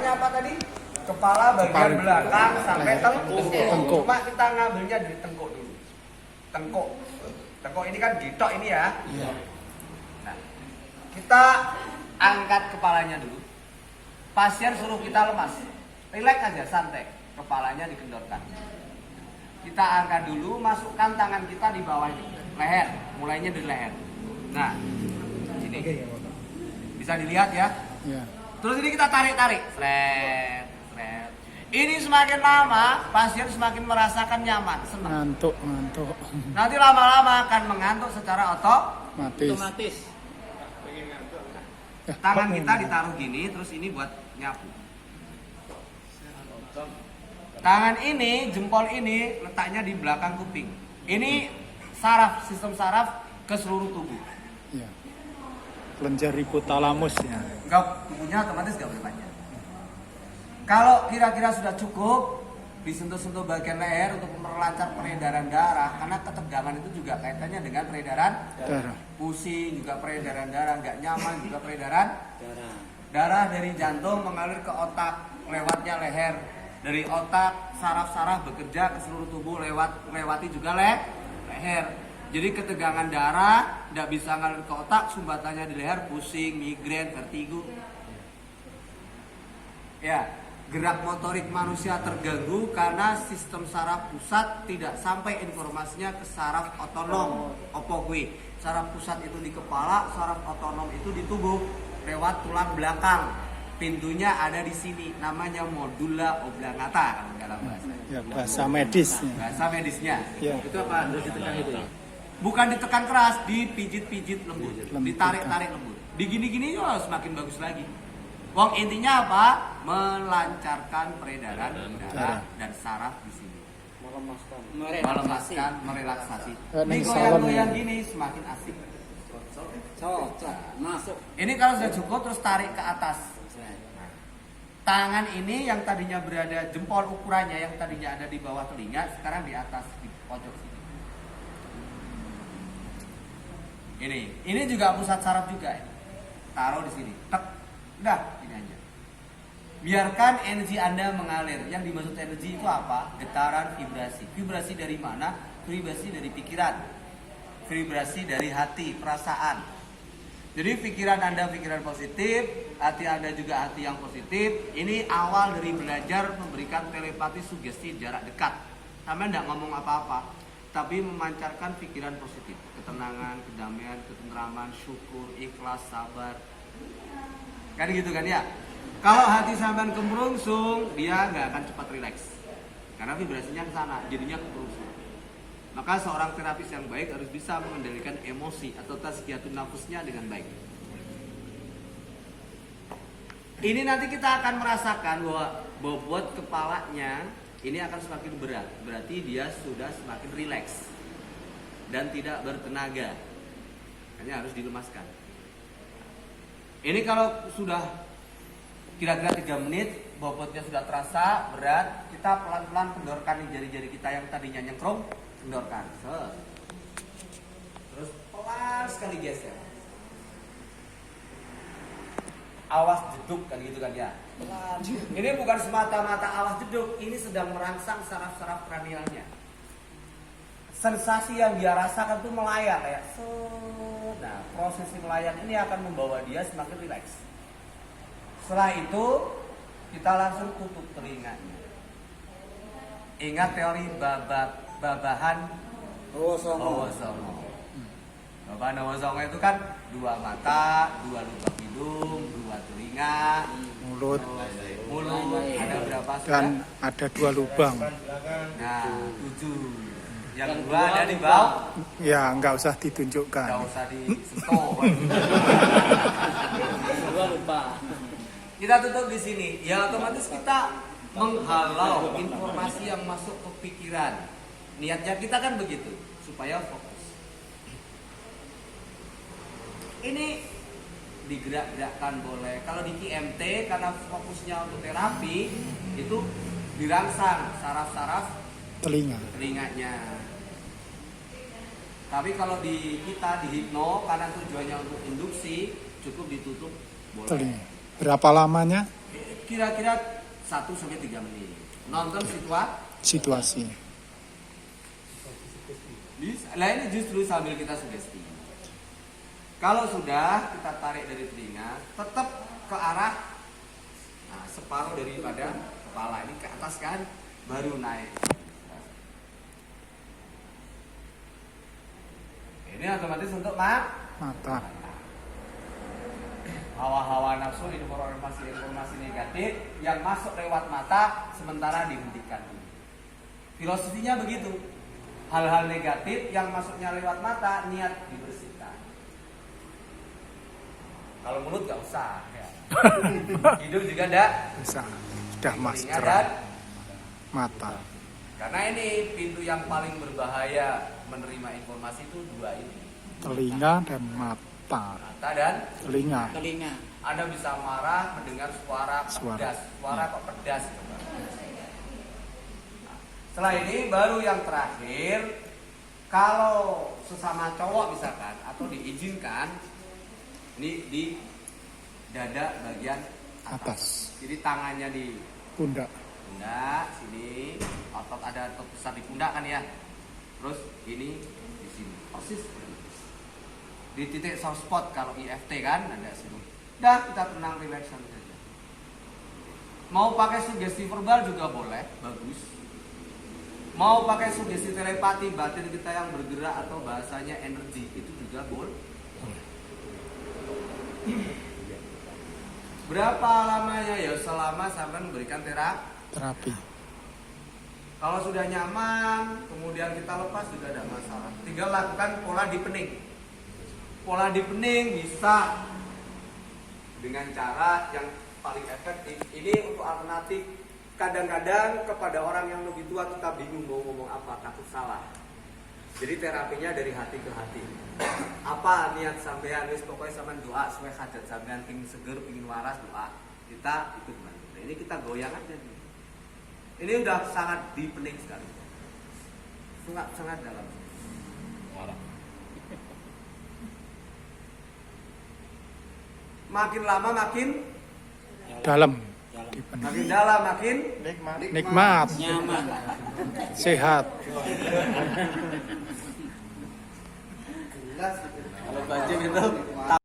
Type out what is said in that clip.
kepalanya apa tadi? Kepala bagian belakang sampai tengkuk. Cuma kita ngambilnya dari tengkuk dulu. Tengkuk ini kan ditok ini ya. Nah, kita angkat kepalanya dulu. Pasien suruh kita lemas, rileks aja, santai. Kepalanya dikendorkan. Kita angkat dulu, masukkan tangan kita di bawah ini, leher, mulainya dari leher. Nah, sini. Bisa dilihat ya. Terus ini kita tarik-tarik. Sret. Ini semakin lama, pasien semakin merasakan nyaman, senang. Ngantuk. Nanti lama-lama akan mengantuk secara otomatis. Tangan kita ditaruh gini, terus ini buat nyapu. Tangan ini, jempol ini letaknya di belakang kuping. Ini saraf, sistem saraf ke seluruh tubuh. Kelenjar hipotalamus ya. Tubuhnya otomatis gak berpanjang. Kalau kira-kira sudah cukup, disentuh-sentuh bagian leher untuk memperlancar peredaran darah, karena ketegangan itu juga kaitannya dengan peredaran Darah. Pusing juga peredaran darah, nggak nyaman juga peredaran darah dari jantung mengalir ke otak lewatnya leher, dari otak saraf-saraf bekerja ke seluruh tubuh lewati juga leher. Jadi ketegangan darah nggak bisa ngalir ke otak, sumbatannya di leher, pusing, migrain, vertigo. Ya, gerak motorik manusia terganggu karena sistem saraf pusat tidak sampai informasinya ke saraf otonom. Opo kuwi? Saraf pusat itu di kepala, saraf otonom itu di tubuh lewat tulang belakang. Pintunya ada di sini, namanya modula oblongata kalau dalam bahasa. Ya, bahasa medisnya. Bahasa medisnya. Ya. Itu apa? Harus ditekan itu ya? Bukan ditekan keras, dipijit-pijit lembut, ditarik-tarik lembut. Digini-gini semakin bagus lagi. Wong intinya apa? Melancarkan peredaran darah dan saraf di sini. Melemaskan, merelaksasi. Ini goyang-goyang gini semakin asik. Masuk. Ini kalau sudah cukup terus tarik ke atas. Tangan ini yang tadinya berada, jempol ukurannya yang tadinya ada di bawah telinga, sekarang di atas di pojok sini. Ini juga pusat saraf juga. Taruh di sini. Tek. Udah, ini aja. Biarkan energi Anda mengalir. Yang dimaksud energi itu apa? Getaran, vibrasi. Vibrasi dari mana? Vibrasi dari pikiran. Vibrasi dari hati, perasaan. Jadi pikiran Anda pikiran positif, hati Anda juga hati yang positif. Ini awal dari belajar memberikan telepati sugesti jarak dekat. Sampai tidak ngomong apa-apa, tapi memancarkan pikiran positif. Ketenangan, kedamaian, ketentraman, syukur, ikhlas, sabar. Kan gitu kan ya. Kalau hati sampean kemerungsung, dia nggak akan cepat rileks. Karena vibrasinya ke sana, jadinya kemerungsung. Maka seorang terapis yang baik harus bisa mengendalikan emosi atau tazkiyatun nafusnya dengan baik. Ini nanti kita akan merasakan bahwa bobot kepalanya ini akan semakin berat. Berarti dia sudah semakin rileks dan tidak bertenaga. Hanya harus dilemaskan. Ini kalau sudah kira-kira 3 menit, bobotnya sudah terasa berat, kita pelan-pelan kendorkan nih jari-jari kita yang tadinya nyengkrung, kendorkan. Terus pelan sekali geser. Awas jeduk kan gitu kan ya. Pelan. Ini bukan semata-mata awas jeduk, ini sedang merangsang saraf-saraf kranialnya. Sensasi yang dia rasakan tuh melayang kayak nah, prosesi melayang ini akan membawa dia semakin rileks. Setelah itu kita langsung tutup telinganya. Ingat teori babahan Owosongo. Babahan Owosongo itu kan 2 mata, 2 lubang hidung, 2 telinga, Mulut. Ada berapa sudah? Dan ada 2 lubang. Nah, 7. Yang 2 ada di bawah. Ya, nggak usah ditunjukkan. Nggak usah disentuh. Lupa. Kita tutup di sini. Ya otomatis kita menghalau informasi yang masuk ke pikiran. Niatnya kita kan begitu, supaya fokus. Ini digerak-gerakkan boleh. Kalau di KMT karena fokusnya untuk terapi itu dirangsang saraf-saraf telinganya. Tapi kalau di kita di hipno karena tujuannya untuk induksi, cukup ditutup boleh. Telinga. Berapa lamanya? kira-kira 1-3 menit. Nonton Situasi. Nah ini justru sambil kita sugesti. Kalau sudah kita tarik dari telinga, tetap ke arah separuh daripada kepala ini ke atas kan, baru naik. Ini otomatis untuk Mata. hawa-hawa nafsu, informasi negatif yang masuk lewat mata sementara dihentikan. Filosofinya begitu. Hal-hal negatif yang masuknya lewat mata niat dibersihkan. Kalau mulut gak usah ya. Hidung juga enggak Bisa. Sudah telinga masker. dan Mata. karena ini pintu yang paling berbahaya menerima informasi itu dua ini, Telinga dan mata. mata dan Telinga. Anda bisa marah mendengar suara Suara. pedas, kok pedas coba. Setelah ini baru yang terakhir, kalau sesama cowok misalkan atau diizinkan, ini di dada bagian atas. Atas. Jadi tangannya di Pundak. pundak sini, otot ada otot besar di pundak kan ya. Terus ini di sini, persis di titik soft spot kalau IFT kan ada sini. Dah kita tenang, relax saja. Mau pakai sugesti verbal juga boleh, bagus. Mau pakai sugesti telepati, batin kita yang bergerak atau bahasanya energi itu juga boleh. Berapa lamanya ya? Selama sampai memberikan Terapi. Kalau sudah nyaman, kemudian kita lepas juga ada masalah. Tinggal lakukan pola deepening. Pola deepening bisa dengan cara yang paling efektif. Ini untuk alternatif. Kadang-kadang kepada orang yang lebih tua kita bingung mau ngomong apa, takut salah. Jadi terapinya dari hati ke hati. Apa niat sampean, wis pokoknya sampean doa supaya hajat sampean pingin seger, pingin waras, doa. Kita ikut bantu. Nah, ini kita goyang aja nih. Ini udah sangat deepening sekali. Sangat dalam. Makin lama makin Dalam. makin dalam makin Nikmat. Nyaman. Sehat. jelas. Kalau banjir itu